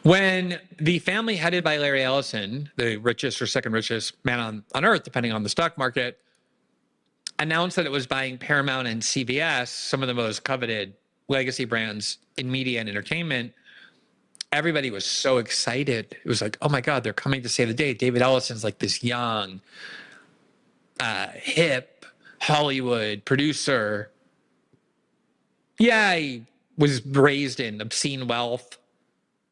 When the family headed by Larry Ellison, the richest or second richest man on earth, depending on the stock market, announced that it was buying Paramount and CBS, some of the most coveted legacy brands in media and entertainment, everybody was so excited. It was like, oh my God, they're coming to save the day. David Ellison's like this young, hip Hollywood producer. Yeah, he was raised in obscene wealth,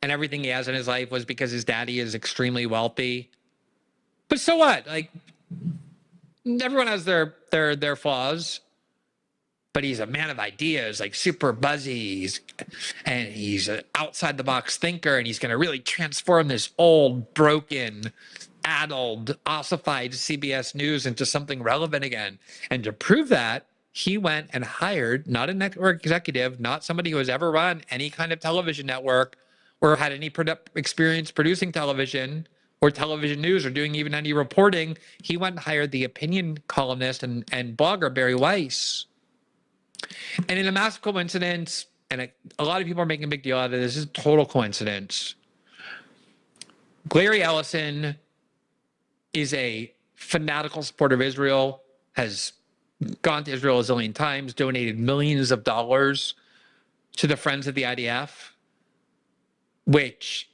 and everything he has in his life was because his daddy is extremely wealthy. But so what? Like, everyone has their flaws. But he's a man of ideas, like super buzzy, and he's an outside the box thinker, and he's going to really transform this old, broken, addled, ossified CBS News into something relevant again. And to prove that, he went and hired not a network executive, not somebody who has ever run any kind of television network or had any experience producing television or television news or doing even any reporting. He went and hired the opinion columnist and blogger Bari Weiss. And in a massive coincidence, and a lot of people are making a big deal out of this, is a total coincidence. Larry Ellison is a fanatical supporter of Israel, has gone to Israel a zillion times, donated millions of dollars to the Friends of the IDF, which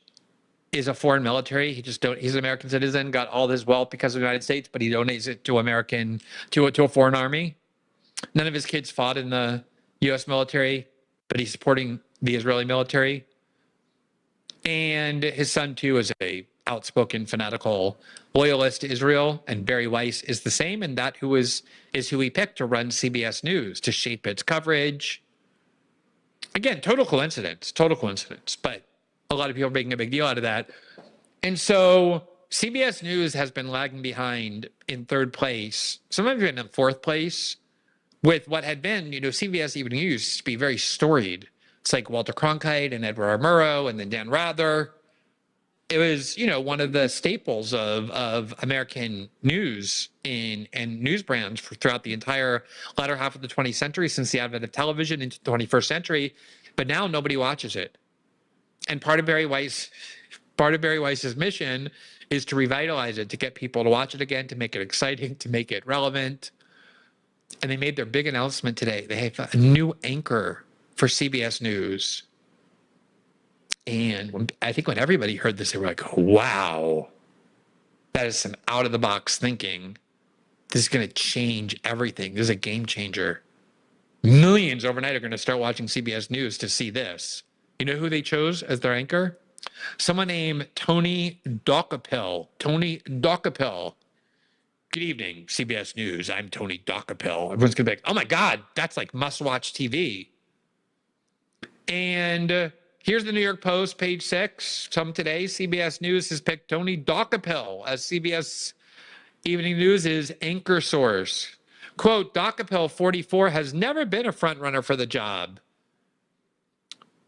is a foreign military. He's an American citizen, got all his wealth because of the United States, but he donates it to a foreign army. None of his kids fought in the U.S. military, but he's supporting the Israeli military. And his son, too, is a outspoken, fanatical loyalist to Israel. And Bari Weiss is the same, and that is who he picked to run CBS News, to shape its coverage. Again, total coincidence. But a lot of people are making a big deal out of that. And so CBS News has been lagging behind in third place, sometimes even in fourth place, with what had been, CBS Evening News used to be very storied. It's like Walter Cronkite and Edward R. Murrow and then Dan Rather. It was, one of the staples of American news and news brands throughout the entire latter half of the 20th century, since the advent of television into the 21st century. But now nobody watches it. And part of Bari Weiss's mission is to revitalize it, to get people to watch it again, to make it exciting, to make it relevant. And they made their big announcement today. They have a new anchor for CBS News. And I think when everybody heard this, they were like, wow, that is some out-of-the-box thinking. This is going to change everything. This is a game changer. Millions overnight are going to start watching CBS News to see this. You know who they chose as their anchor? Someone named Tony Dokoupil. Tony Dokoupil. Good evening, CBS News. I'm Tony Dokoupil. Everyone's going to be like, oh my God, that's like must-watch TV. And here's the New York Post, page 6. Some today, CBS News has picked Tony Dokoupil as CBS Evening News' anchor source. Quote, Dokoupil, 44, has never been a front-runner for the job.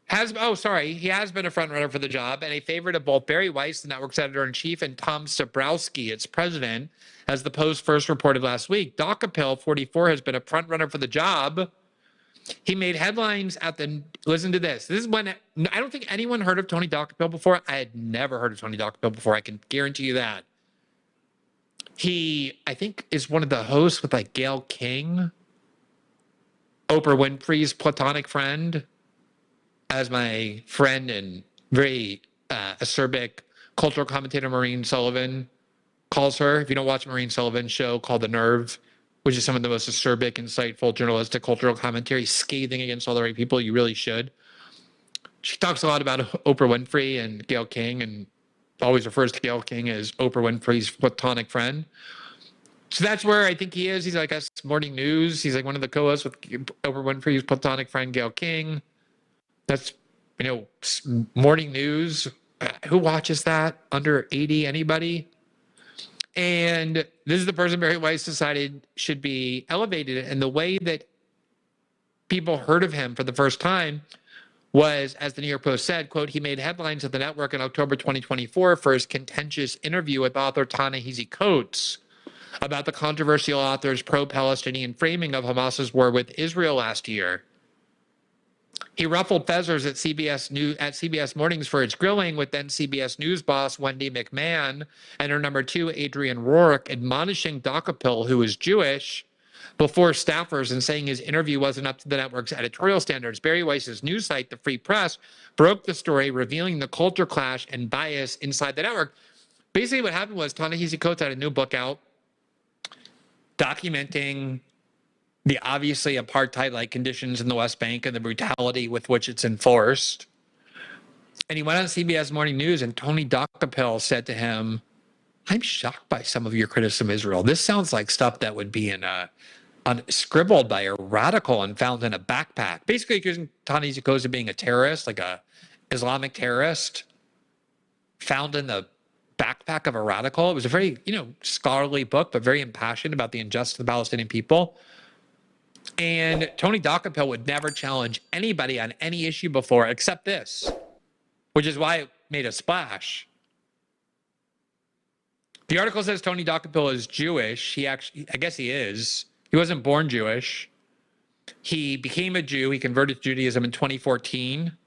He has been a front-runner for the job and a favorite of both Bari Weiss, the network's editor-in-chief, and Tom Sabrowski, its president, as the Post first reported last week. Dokoupil, 44, has been a front-runner for the job. He made headlines listen to this. This is when, I don't think anyone heard of Tony Dokoupil before. I had never heard of Tony Dokoupil before. I can guarantee you that. He, I think, is one of the hosts with like Gayle King, Oprah Winfrey's platonic friend, as my friend and very acerbic cultural commentator Maureen Sullivan calls her. If you don't watch Maureen Sullivan's show called The Nerve, which is some of the most acerbic, insightful, journalistic, cultural commentary, scathing against all the right people, you really should. She talks a lot about Oprah Winfrey and Gayle King, and always refers to Gayle King as Oprah Winfrey's platonic friend. So that's where I think he is. He's like us, Morning News. He's like one of the co-hosts with Oprah Winfrey's platonic friend, Gayle King. That's, Morning News. Who watches that? Under 80, anybody? And this is the person Bari Weiss decided should be elevated. And the way that people heard of him for the first time was, as the New York Post said, quote, he made headlines at the network in October 2024 for his contentious interview with author Ta-Nehisi Coates about the controversial author's pro-Palestinian framing of Hamas's war with Israel last year. He ruffled feathers at CBS Mornings for its grilling, with then CBS News boss Wendy McMahon and her number two, Adrian Rourke, admonishing Dokoupil, who is Jewish, before staffers and saying his interview wasn't up to the network's editorial standards. Bari Weiss's news site, The Free Press, broke the story, revealing the culture clash and bias inside the network. Basically, what happened was Ta-Nehisi Coates had a new book out documenting the obviously apartheid-like conditions in the West Bank and the brutality with which it's enforced. And he went on CBS Morning News, and Tony Dokoupil said to him, "I'm shocked by some of your criticism of Israel. This sounds like stuff that would be scribbled by a radical and found in a backpack." Basically accusing Ta-Nehisi Coates of being a terrorist, like a Islamic terrorist, found in the backpack of a radical. It was a very, scholarly book, but very impassioned about the injustice of the Palestinian people. And Tony Dokoupil would never challenge anybody on any issue before except this, which is why it made a splash. The article says Tony Dokoupil is Jewish. I guess he is. He wasn't born Jewish. He became a Jew. He converted to Judaism in 2014.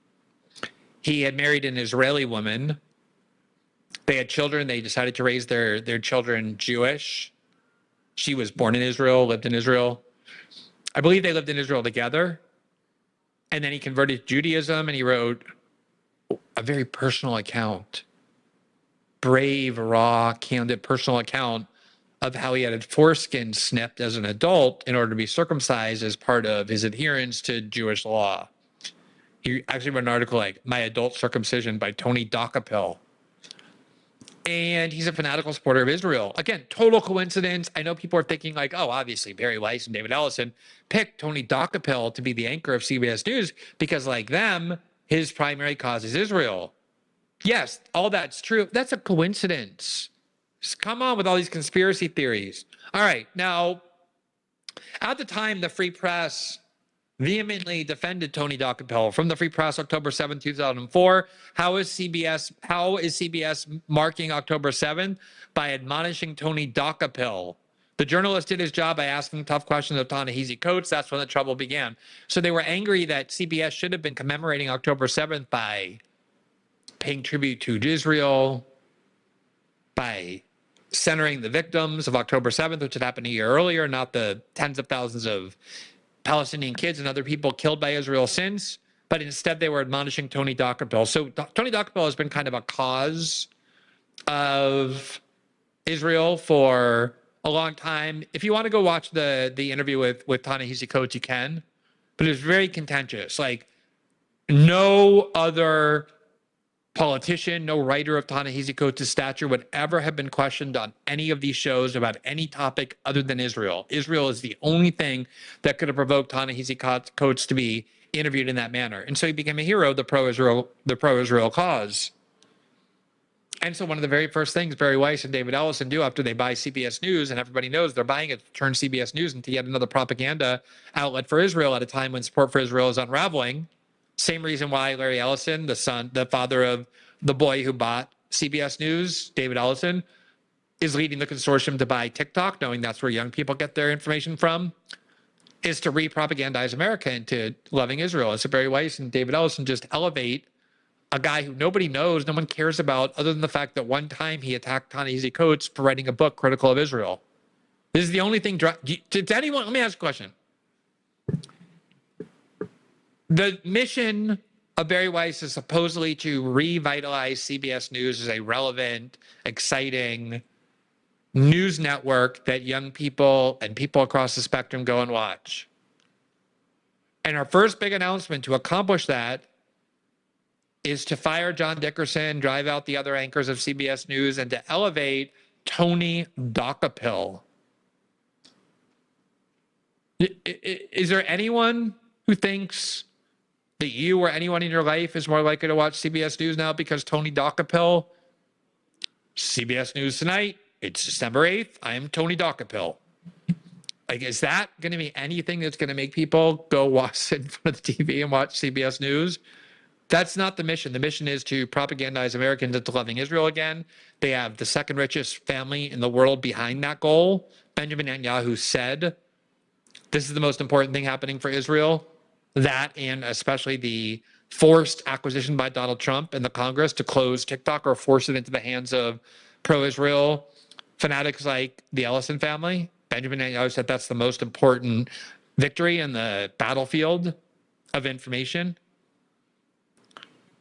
He had married an Israeli woman. They had children. They decided to raise their children Jewish. She was born in Israel, lived in Israel. I believe they lived in Israel together. And then he converted to Judaism, and he wrote a very personal account, brave, raw, candid personal account of how he had a foreskin snipped as an adult in order to be circumcised as part of his adherence to Jewish law. He actually wrote an article like "My Adult Circumcision" by Tony Dokoupil. And he's a fanatical supporter of Israel. Again, total coincidence. I know people are thinking like, oh, obviously Bari Weiss and David Ellison picked Tony Dokoupil to be the anchor of CBS News because, like them, his primary cause is Israel. Yes, all that's true. That's a coincidence. Just come on with all these conspiracy theories. All right. Now, at the time, the Free Press vehemently defended Tony Dokoupil. From the Free Press, October 7, 2004. How is CBS marking October 7th? By admonishing Tony Dokoupil. The journalist did his job by asking tough questions of Ta-Nehisi Coates. That's when the trouble began. So they were angry that CBS should have been commemorating October 7th by paying tribute to Israel, by centering the victims of October 7th, which had happened a year earlier, not the tens of thousands of Palestinian kids and other people killed by Israel since, but instead they were admonishing Tony Dokoupil. So Tony Dokoupil has been kind of a cause of Israel for a long time. If you want to go watch the interview with Ta-Nehisi Coates, you can, but it was very contentious. Like no other politician, no writer of Ta-Nehisi Coates' stature would ever have been questioned on any of these shows about any topic other than Israel. Israel is the only thing that could have provoked Ta-Nehisi Coates to be interviewed in that manner. And so he became a hero of the pro-Israel cause. And so one of the very first things Bari Weiss and David Ellison do after they buy CBS News, and everybody knows they're buying it to turn CBS News into yet another propaganda outlet for Israel at a time when support for Israel is unraveling. Same reason why Larry Ellison, the father of the boy who bought CBS News, David Ellison, is leading the consortium to buy TikTok, knowing that's where young people get their information from, is to re-propagandize America into loving Israel. And so Bari Weiss and David Ellison just elevate a guy who nobody knows, no one cares about, other than the fact that one time he attacked Ta-Nehisi Coates for writing a book critical of Israel. This is the only thing. To anyone, let me ask a question. The mission of Bari Weiss is supposedly to revitalize CBS News as a relevant, exciting news network that young people and people across the spectrum go and watch. And our first big announcement to accomplish that is to fire John Dickerson, drive out the other anchors of CBS News, and to elevate Tony Dokoupil. Is there anyone who thinks that you or anyone in your life is more likely to watch CBS News now because Tony Dokoupil? CBS News tonight, it's December 8th. I am Tony Dokoupil. Like, is that going to be anything that's going to make people go sit in front of the TV and watch CBS News? That's not the mission. The mission is to propagandize Americans into loving Israel again. They have the second richest family in the world behind that goal. Benjamin Netanyahu said, this is the most important thing happening for Israel. that, and especially the forced acquisition by Donald Trump and the Congress to close TikTok or force it into the hands of pro-Israel fanatics like the Ellison family. Benjamin Netanyahu said that's the most important victory in the battlefield of information.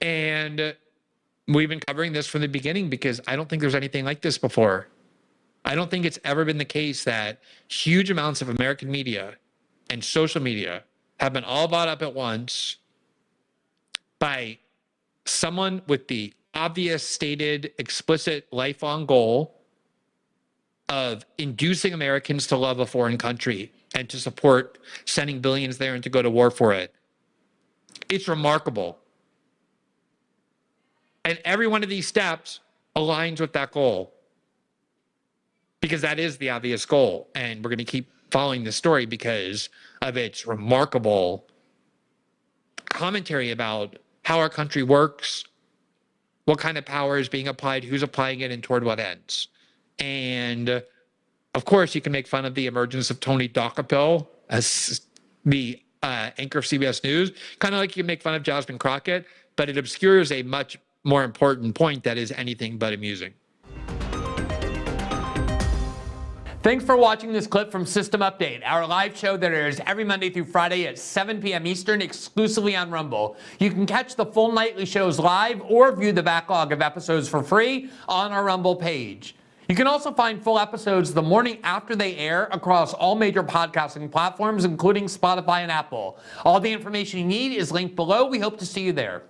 And we've been covering this from the beginning because I don't think there's anything like this before. I don't think it's ever been the case that huge amounts of American media and social media have been all bought up at once by someone with the obvious, stated, explicit, lifelong goal of inducing Americans to love a foreign country and to support sending billions there and to go to war for it. It's remarkable. And every one of these steps aligns with that goal, because that is the obvious goal. And we're going to keep following this story because of its remarkable commentary about how our country works, what kind of power is being applied, who's applying it, and toward what ends. And of course, you can make fun of the emergence of Tony Dokoupil as the anchor of CBS News, kind of like you can make fun of Jasmine Crockett, but it obscures a much more important point that is anything but amusing. Thanks for watching this clip from System Update, our live show that airs every Monday through Friday at 7 p.m. Eastern exclusively on Rumble. You can catch the full nightly shows live or view the backlog of episodes for free on our Rumble page. You can also find full episodes the morning after they air across all major podcasting platforms, including Spotify and Apple. All the information you need is linked below. We hope to see you there.